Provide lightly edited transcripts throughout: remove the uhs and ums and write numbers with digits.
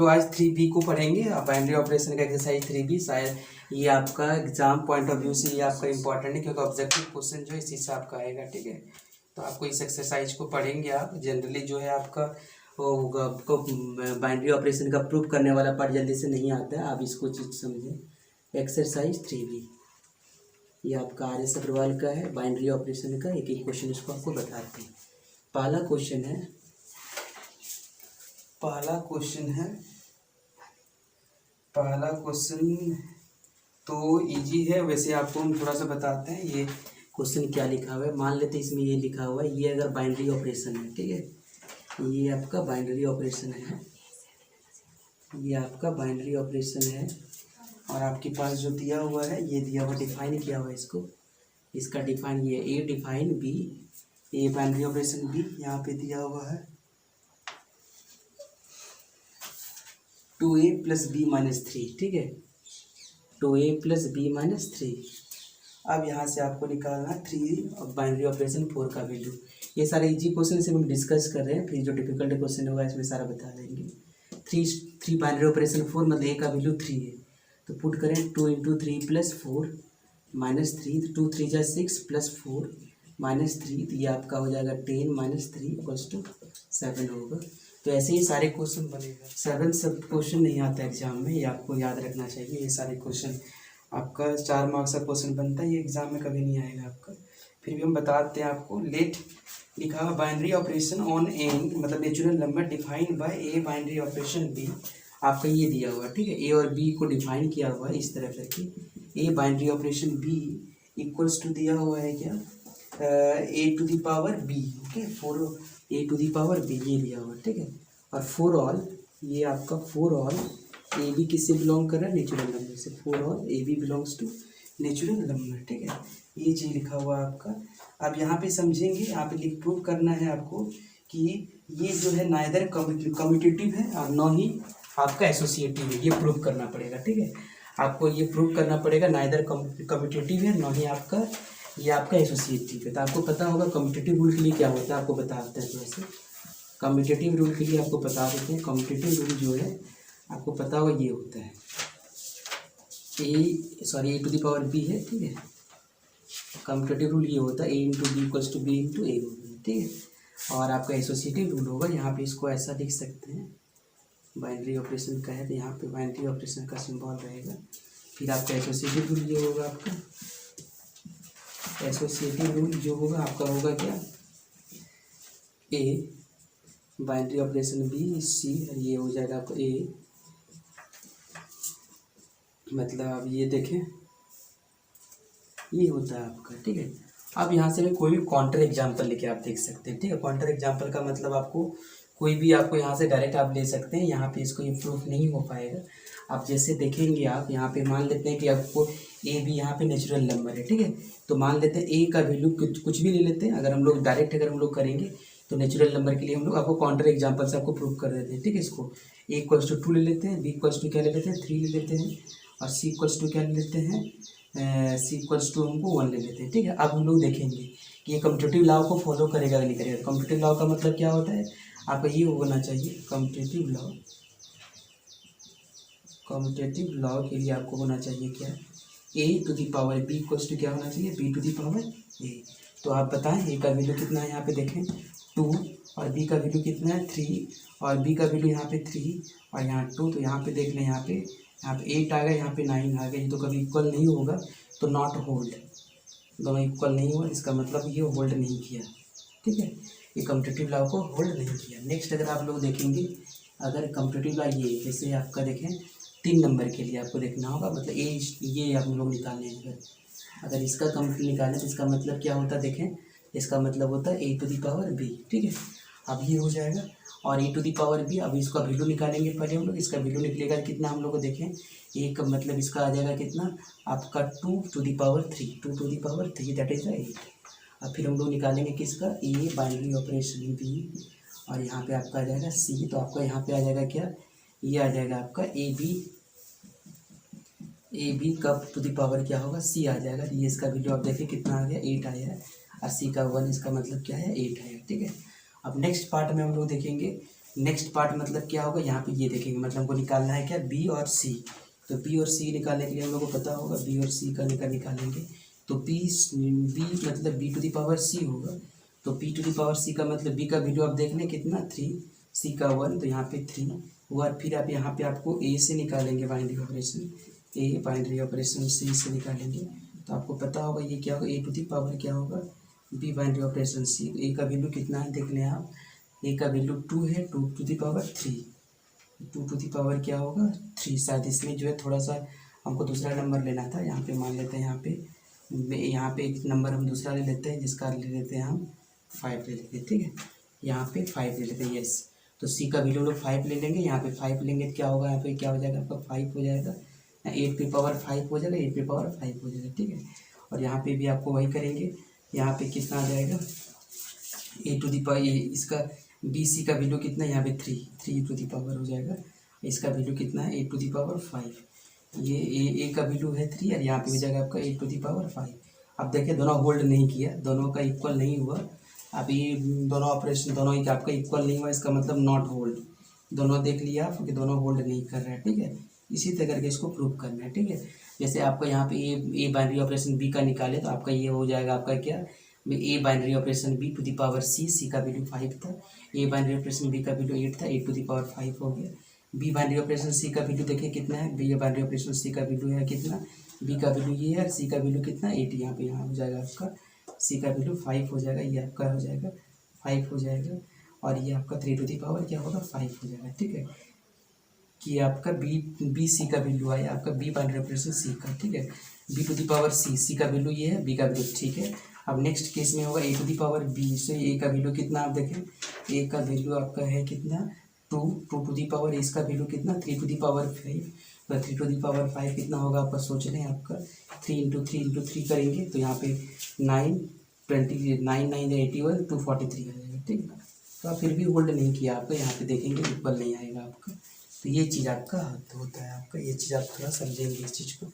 आज 3B को पढ़ेंगे, बाइनरी ऑपरेशन का एक्सरसाइज 3B। शायद ये आपका एग्जाम पॉइंट ऑफ व्यू से ये आपका इंपॉर्टेंट है, क्योंकि ऑब्जेक्टिव क्वेश्चन जो है इसी से आपका आएगा। ठीक है, तो आपको इस एक्सरसाइज को पढ़ेंगे आप। जनरली जो है आपका वो होगा, आपको बाइनरी ऑपरेशन का प्रूफ करने वाला पार्ट जल्दी से नहीं आता है, आप इसको चीज समझें। एक्सरसाइज 3B ये आपका RS अग्रवाल का है, बाइनरी ऑपरेशन का। एक एक क्वेश्चन इसको आपको बताते हैं। पहला क्वेश्चन तो इजी है। वैसे आपको हम थोड़ा सा बताते हैं ये क्वेश्चन क्या लिखा हुआ है। मान लेते हैं इसमें ये लिखा हुआ है, ये अगर बाइनरी ऑपरेशन है, ठीक है, ये आपका बाइनरी ऑपरेशन है, ये आपका बाइनरी ऑपरेशन है, और आपके पास जो दिया हुआ है ये दिया हुआ, डिफाइन किया हुआ है इसको, इसका डिफाइन ये A define B, A binary operation B यहाँ पे दिया हुआ है 2a + b - 3। ठीक है, 2a + b - 3। अब यहाँ से आपको निकालना 3 और बाइनरी ऑपरेशन 4 का वैल्यू। ये सारे इजी क्वेश्चन से हम डिस्कस कर रहे हैं, फिर जो डिफिकल्ट क्वेश्चन होगा इसमें सारा बता देंगे। 3 बाइनरी ऑपरेशन 4 मतलब a का वैल्यू 3 है, तो पुट करें 2 × 3 + 4 - 3, 2 × 3 = 6 + 4 - 3, तो ये आपका हो जाएगा 10 - 3 = 7 होगा। तो ऐसे ही सारे क्वेश्चन बनेगा। 7 सब क्वेश्चन नहीं आता एग्जाम में, ये आपको याद रखना चाहिए। ये सारे क्वेश्चन आपका 4 मार्क्स का क्वेश्चन बनता है, ये एग्जाम में कभी नहीं आएगा आपका। फिर भी हम बताते हैं आपको। लेट लिखा हुआ बाइनरी ऑपरेशन ऑन एन मतलब natural number defined by A binary operation b, आपका ये दिया हुआ। ठीक है, ए और बी को डिफाइन किया हुआ है इस तरह करके। A binary operation B equals to दिया हुआ है क्या, a⁴b। ओके, 4a⁴b ये दिया हुआ। ठीक है, और फॉर ऑल, ये आपका फॉर ऑल ए बी किससे बिलोंग कर रहा है, नेचुरल नंबर से। For all a B belongs to natural number. ठीक है, ये चीज़ लिखा हुआ है आपका। अब यहाँ पे समझेंगे, यहाँ पे लिख प्रूव करना है आपको कि ये जो है नाइदर कम्यूटेटिव है और न ही आपका एसोसिएटिव है, ये प्रूव करना पड़ेगा। ठीक है, आपको ये प्रूव करना पड़ेगा, नाइदर कम्यूटेटिव है न ही आपका ये आपका एसोसिएटिव है। तो आपको पता होगा कम्यूटेटिव रूल के लिए क्या होता है, आपको बताते हैं थोड़ा सा। कम्यूटेटिव रूल के लिए आपको बता देते हैं। कम्यूटेटिव रूल जो है आपको पता होगा ये होता है a⁴b है। ठीक है, कम्यूटेटिव रूल ये होता है a × b = b × a होगा। ठीक है, और आपका एसोसिएटिव रूल होगा, यहाँ पे इसको ऐसा लिख सकते हैं, बाइनरी ऑपरेशन का है तो यहाँ पे बाइनरी ऑपरेशन का सिंबल रहेगा। फिर आपका एसोसिएटिव रूल ये होगा, आपका एसोसिएटिव रूल जो होगा आपका होगा क्या, ए बाइनरी ऑपरेशन बी सी, और ये हो जाएगा आपको ए, मतलब अब ये देखें ये होता है आपका। ठीक है, अब यहाँ से कोई भी काउंटर एग्जाम्पल लेके आप देख सकते हैं। ठीक है, काउंटर एग्जाम्पल का मतलब आपको कोई भी आपको यहाँ से डायरेक्ट आप ले सकते हैं। यहाँ पे इसको ये प्रूफ नहीं हो पाएगा। आप जैसे देखेंगे, आप यहाँ पे मान लेते हैं कि आपको ए बी यहाँ पे नेचुरल नंबर है। ठीक है, तो मान लेते हैं ए का वैल्यू कुछ भी ले लेते हैं। अगर हम लोग डायरेक्ट अगर हम लोग करेंगे तो नेचुरल नंबर के लिए हम लोग आपको काउंटर एग्जाम्पल से आपको प्रूफ कर देते हैं। ठीक है, इसको a = 2 ले लेते हैं, b = क्या ले लेते हैं 3 ले लेते हैं, और c = क्या ले लेते हैं, c = हमको 1 ले लेते हैं। ठीक है, अब हम लोग देखेंगे कि ये कम्यूटेटिव लॉ को फॉलो करेगा नहीं करेगा। कम्यूटेटिव लॉ का मतलब क्या होता है, आपका ये होना चाहिए कम्यूटेटिव लॉ के लिए आपको होना चाहिए क्या, a⁴b = क्या होना चाहिए, b⁴a। तो आप बताएं a का वैल्यू कितना है, यहाँ पे देखें 2, और b का वैल्यू कितना है 3, और b का वैल्यू यहाँ पे 3 और यहाँ 2। तो यहाँ पे देख लें, यहाँ पे 8 आ गया, यहाँ पे 9 आ गया। ये तो कभी इक्वल नहीं होगा, तो नॉट होल्ड, दोनों इक्वल नहीं हुआ, इसका मतलब ये होल्ड नहीं किया। ठीक है, ये कम्यूटेटिव लॉ को होल्ड नहीं किया। नेक्स्ट अगर आप लोग देखेंगे, अगर कम्यूटेटिव लॉ ये जैसे आपका देखें 3 नंबर के लिए आपको देखना होगा, मतलब ये आप लोग निकालने हैं। अगर इसका कम्यूटेटिव निकालें तो इसका मतलब क्या होता है, देखें इसका मतलब होता है a⁴b। ठीक है, अब ये हो जाएगा, और a⁴b, अब इसका वैल्यू निकालेंगे पहले हम लोग। इसका वैल्यू निकलेगा कितना, हम लोग को देखें a का मतलब इसका आ जाएगा कितना आपका 2⁴ दैट इज 8। अब फिर हम लोग निकालेंगे किसका, ए बाइनरी ऑपरेशन बी, और यहाँ पे आपका आ जाएगा सी। तो आपका यहाँ पे आ जाएगा क्या, ये आ जाएगा आपका ए बी का टू दी पावर क्या होगा, सी आ जाएगा। ये इसका वैल्यू आप देखिए कितना आ गया 8 आया है, और सी का 1, इसका मतलब क्या है 8 है। ठीक है, अब नेक्स्ट पार्ट में हम लोग देखेंगे, नेक्स्ट पार्ट मतलब क्या होगा, यहाँ पे ये देखेंगे, मतलब हमको निकालना है क्या, बी और सी। तो बी और सी निकालने के लिए हम लोग को पता होगा, बी और सी का निकालेंगे तो बी मतलब बी टू द पावर सी होगा। तो बी टू द पावर सी का मतलब बी का वैल्यू आप देख लें कितना 3, सी का 1, तो यहाँ पे 3 हुआ। फिर आप यहाँ पे आपको ए से निकालेंगे binary operation, A binary operation C से निकालेंगे तो आपको पता होगा ये क्या होगा, ए टू द पावर क्या होगा, बी बाइनरी ऑपरेशन सी। ए का वैल्यू कितना है देख लें आप, ए का वैल्यू 2 है, 2 to the power 3, 2 to the power क्या होगा 3। शायद इसमें जो है थोड़ा सा हमको दूसरा नंबर लेना था, यहाँ पे मान लेते हैं, यहाँ पे एक नंबर हम दूसरा ले लेते हैं, जिसका ले लेते हैं हम 5 ले लेते हैं, ठीक है। यहाँ पे 5 ले लेते हैं, यस। तो सी का वैल्यू लोग 5 ले लेंगे, यहाँ पे 5 लेंगे तो क्या होगा, यहाँ पे क्या हो जाएगा आपका 5 हो जाएगा, 8 पे पावर 5 हो जाएगा, 8 पे पावर 5 हो जाएगा, ठीक है। और यहाँ पे भी आपको वही करेंगे, यहाँ पे कितना आ जाएगा, ए टू दी पावर, इसका बी सी का वैल्यू कितना है यहाँ पे 3 टू दी पावर हो जाएगा, इसका वैल्यू कितना है 8 टू दी पावर 5। ये ए का वैल्यू है 3 और यहाँ पे हो जाएगा आपका 8 टू दी पावर 5। अब देखिए दोनों होल्ड नहीं किया, दोनों का इक्वल नहीं हुआ। अब ये दोनों ऑपरेशन दोनों ही आपका इक्वल नहीं हुआ, इसका मतलब नॉट होल्ड। दोनों देख लिया आप कि दोनों होल्ड नहीं कर रहे हैं, ठीक है। इसी तरह करके इसको प्रूव करना है, ठीक है। जैसे आपका यहाँ पे ए बाइनरी ऑपरेशन बी का निकाले तो आपका ये हो जाएगा आपका क्या, ए binary operation B to the power C, C का वैल्यू 5 था, ए बाइनरी ऑपरेशन बी का वैल्यू 8 था, 8 टू द पावर 5 हो गया। बी बाइनरी ऑपरेशन सी का वैल्यू देखिए कितना है, बी बाइनरी ऑपरेशन सी का वैल्यू है कितना, बी का वैल्यू ये है, सी का वैल्यू कितना 8, यहाँ हो जाएगा आपका सी का वैल्यू 5 हो जाएगा, ये आपका हो जाएगा 5 हो जाएगा, और ये आपका 3 टू द पावर क्या होगा 5 हो जाएगा, ठीक है। कि आपका बी सी का वैल्यू आया आपका बी बाइनरी ऑपरेशन सी का, ठीक है। B to the power C, C का वैल्यू ये है, बी का वैल्यू, ठीक है। अब नेक्स्ट केस में होगा ए टू द पावर बी, से ए का वैल्यू कितना आप देखें, ए का वैल्यू आपका है कितना 2 टू द पावर, इसका वैल्यू कितना 3 टू द पावर 5। तो 3 टू द पावर 5 कितना होगा आपका, सोच लें आपका 3 इंटू 3 करेंगे तो यहाँ पे 9 20 9 9 81 243 आ जाएगा, ठीक है। तो आप फिर भी होल्ड नहीं किया, आपका यहाँ पे देखेंगे इक्वल नहीं आएगा आपका। तो ये चीज़ आपका हद होता है आपका, ये चीज़ आप थोड़ा समझेंगे इस चीज़ को।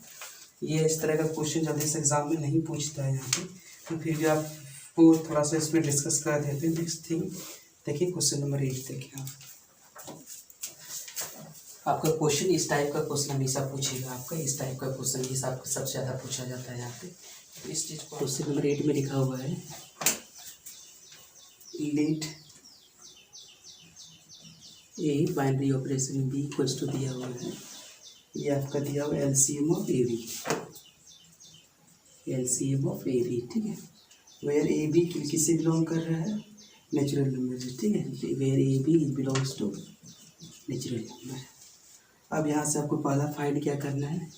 ये इस तरह का क्वेश्चन जल्दी से एग्जाम में नहीं पूछता है यहाँ पे, तो फिर भी आपको थोड़ा सा इसमें डिस्कस कर देते हैं। नेक्स्ट थिंग देखिए, क्वेश्चन नंबर 8 देखिए आप, आपका क्वेश्चन इस टाइप का क्वेश्चन हमेशा पूछेगा, आपका इस टाइप का क्वेश्चन ही सबसे ज़्यादा पूछा जाता है यहाँ पे। तो इस चीज़ को क्वेश्चन नंबर 8 में लिखा हुआ है, let A binary operation B equals to दिया हुआ है, ये आपका दिया हुआ है LCM of A B, LCM of A B, ठीक है। वेयर ए बी किससे बिलोंग कर रहा है, नेचुरल नंबर से, ठीक है। Where A B belongs to natural number. अब यहाँ से आपको पहला फाइंड क्या करना है,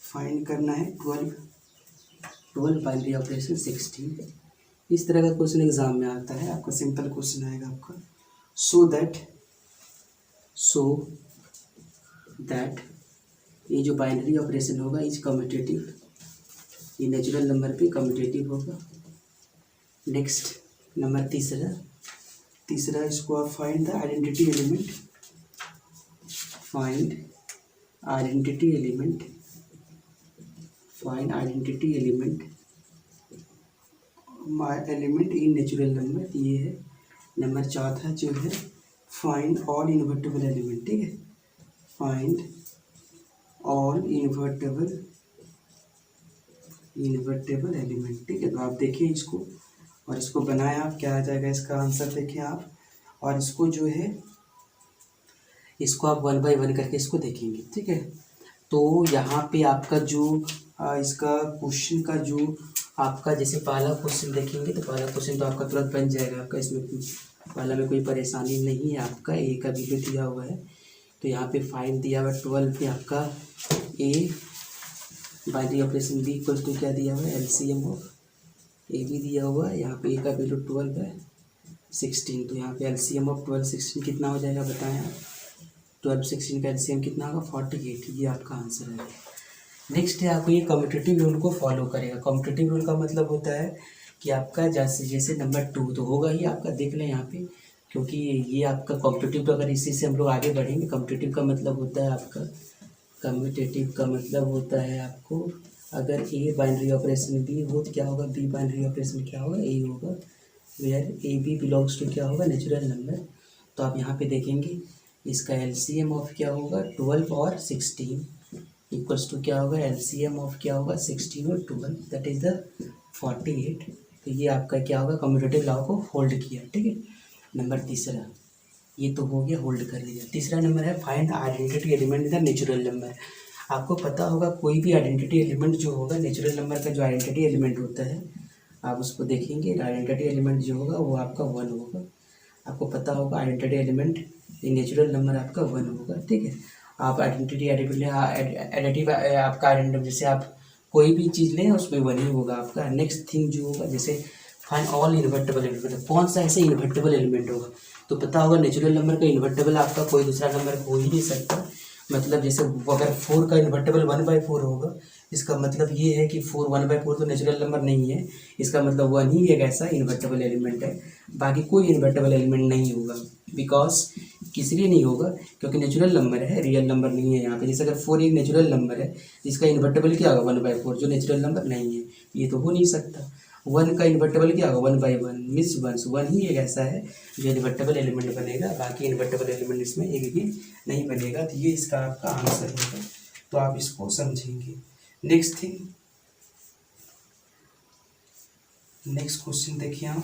फाइंड करना है 12 बाइनरी ऑपरेशन 16। इस तरह का क्वेश्चन एग्जाम में आता है आपका, सिंपल क्वेश्चन आएगा आपका, सो दैट ये जो बाइनरी ऑपरेशन होगा इज कम्यूटेटिव, ये नेचुरल नंबर पे कम्यूटेटिव होगा। नेक्स्ट नंबर तीसरा इसको आप find the identity element, find identity element in natural number, ये है। नंबर चौथा जो है फाइंड ऑल इन्वर्टेबल एलिमेंट, ठीक है। फाइंड ऑल इन्वर्टेबल एलिमेंट, ठीक है। तो आप देखिए इसको, और इसको बनाया आप, क्या आ जाएगा इसका आंसर देखिए आप, और इसको जो है इसको आप 1 बाय 1 करके इसको देखेंगे, ठीक है। तो यहाँ पे आपका जो इसका क्वेश्चन का जो आपका जैसे पहला क्वेश्चन देखेंगे तो पहला क्वेश्चन तो आपका तुरंत बन जाएगा आपका, इसमें पहला में कोई परेशानी नहीं है। आपका ए का वैल्यू दिया हुआ है, तो यहाँ पे फाइंड दिया हुआ 12 पे आपका A binary operation B equal to क्या दिया हुआ है, एलसीएम ऑफ ए बी दिया हुआ है। यहाँ पे ए का वैल्यू 12 है 16, तो यहाँ पे एलसीएम ऑफ 12 16 कितना हो जाएगा बताएं आप, 12 16 का एलसीएम कितना होगा 48, ये आपका आंसर है। नेक्स्ट है आपको ये कम्यूटेटिव रूल को फॉलो करेगा। कम्यूटेटिव रूल का मतलब होता है कि आपका जैसे नंबर 2 तो होगा ही आपका, देख लें यहाँ पे, क्योंकि ये आपका कॉम्पिटिटिव, तो अगर इसी से हम लोग आगे बढ़ेंगे। कॉम्पिटिटिव का मतलब होता है आपका, कम्यूटेटिव का मतलब होता है आपको, अगर ए बाइनरी ऑपरेशन बी हो तो क्या होगा, बी बाइनरी ऑपरेशन क्या होगा, ए होगा। Where A B belongs to क्या होगा, नेचुरल नंबर। तो आप यहाँ पे देखेंगे इसका एलसीएम ऑफ क्या होगा, 12 और 16 इक्वल्स टू क्या होगा, एलसीएम ऑफ क्या होगा, 16 और 12 दैट इज द 48। तो ये आपका क्या होगा, कम्यूटेटिव लॉ को होल्ड किया, ठीक है। नंबर तीसरा ये तो हो गया, होल्ड कर लिया। तीसरा नंबर है find identity element in the natural number. आपको पता होगा कोई भी आइडेंटिटी एलिमेंट जो होगा, नेचुरल नंबर का जो आइडेंटिटी एलिमेंट होता है आप उसको देखेंगे, आइडेंटिटी एलिमेंट जो होगा वो आपका 1 होगा। आपको पता होगा आइडेंटिटी एलिमेंट ये नेचुरल नंबर आपका 1 होगा, ठीक है। आप आइडेंटिटी एडिटिव आपका आइडेंटिटी, जैसे आप कोई भी चीज़ लें उसमें 1 ही होगा आपका। नेक्स्ट थिंग जो होगा, जैसे फाइंड ऑल इन्वर्टेबल एलिमेंट, कौन सा ऐसे इन्वर्टेबल एलिमेंट होगा, तो पता होगा नेचुरल नंबर का इन्वर्टेबल आपका कोई दूसरा नंबर हो ही नहीं सकता। मतलब जैसे अगर 4 का इन्वर्टेबल 1/4 होगा, इसका मतलब ये है कि 4 1/4 तो नेचुरल नंबर नहीं है, इसका मतलब 1 ही एक ऐसा इन्वर्टेबल एलिमेंट है, बाकी कोई इन्वर्टेबल एलिमेंट नहीं होगा। बिकॉज किस लिए नहीं होगा, क्योंकि नेचुरल नंबर है, रियल नंबर नहीं है यहाँ पे। जैसे अगर 4 एक नेचुरल नंबर है, इसका इन्वर्टेबल क्या होगा, 1/4, जो नेचुरल नंबर नहीं है, ये तो हो नहीं सकता। 1 का इन्वर्टेबल क्या होगा, 1/1 मीन्स 1 ही एक ऐसा है जो इन्वर्टेबल एलिमेंट बनेगा, बाकी इन्वर्टेबल एलिमेंट इसमें एक भी नहीं बनेगा। तो ये इसका आपका आंसर होगा, तो आप इसको समझेंगे। नेक्स्ट थिंग, नेक्स्ट क्वेश्चन देखिए आप,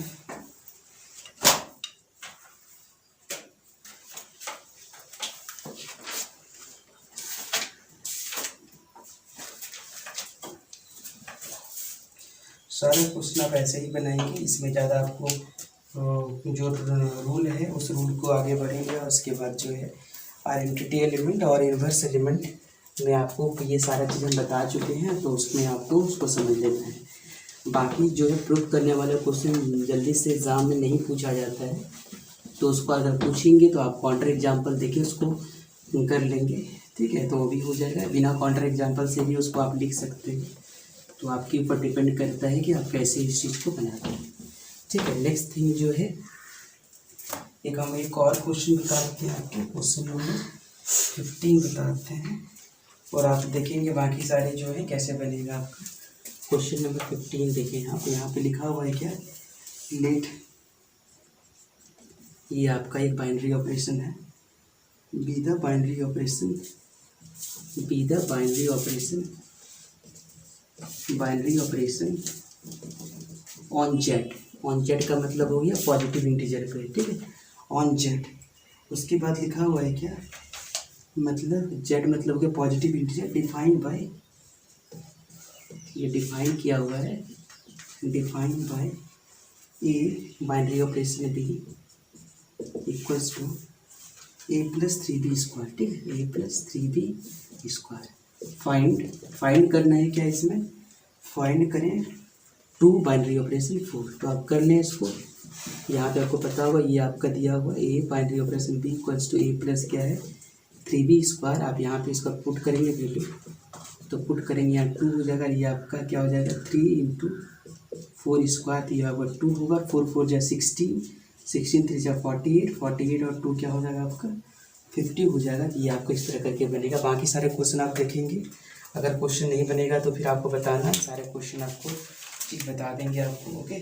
सारे क्वेश्चन आप ऐसे ही बनाएंगे, इसमें ज़्यादा आपको जो रूल है उस रूल को आगे बढ़ेंगे, और उसके बाद जो है आइडेंटिटी एलिमेंट और इन्वर्स एलिमेंट में आपको ये सारा चीज़ हम बता चुके हैं, तो उसमें आपको उसको समझ लेना है। बाकी जो है प्रूफ करने वाले क्वेश्चन जल्दी से एग्ज़ाम में नहीं पूछा जाता है, तो उसको अगर पूछेंगे तो आप काउंटर एग्जाम्पल देके उसको कर लेंगे, ठीक है, तो वो भी हो जाएगा। बिना काउंटर एग्जाम्पल से भी उसको आप लिख सकते हैं, तो आपके ऊपर डिपेंड करता है कि आप कैसे इस चीज़ को बनाते हैं, ठीक है। नेक्स्ट थिंग जो है, एक और क्वेश्चन बताते हैं आपको, क्वेश्चन नंबर 15 बताते हैं, और आप देखेंगे बाकी सारे जो है कैसे बनेगा आपका। क्वेश्चन नंबर 15 देखें आप, यहाँ पे लिखा हुआ है क्या, लेट, ये आपका एक बाइनरी ऑपरेशन है, be the binary operation, be the binary operation, binary operation on Z. On Z का मतलब हो गया पॉजिटिव इंटीजर पे, ठीक है, ऑन जेड। उसके बाद लिखा हुआ है क्या, मतलब जेड मतलब क्या, पॉजिटिव इंटीजर डिफाइंड बाय, ये डिफाइन किया हुआ है, defined by A binary operation B equals to a+3b², ठीक है, a+3b²। फाइंड करना है क्या, इसमें फाइंड करें 2 बाइनरी ऑपरेशन 4, तो आप कर लें इसको। यहाँ पे आपको पता होगा ये आपका दिया हुआ A binary operation B equals to a+ क्या है 3b²। आप यहाँ पे इसका पुट करेंगे वैल्यू, तो पुट करेंगे यहाँ 2 हो जाएगा, ये आपका क्या हो जाएगा 3 × 4², तो यहाँ पर 2 होगा, 4 4 जा 16, 16 3 जा 48, 48 और 2 क्या हो जाएगा आपका 50 हो जाएगा। ये आपको इस तरह करके बनेगा। बाकी सारे क्वेश्चन आप देखेंगे, अगर क्वेश्चन नहीं बनेगा तो फिर आपको बताना, सारे क्वेश्चन आपको चीज़ बता देंगे आपको, ओके।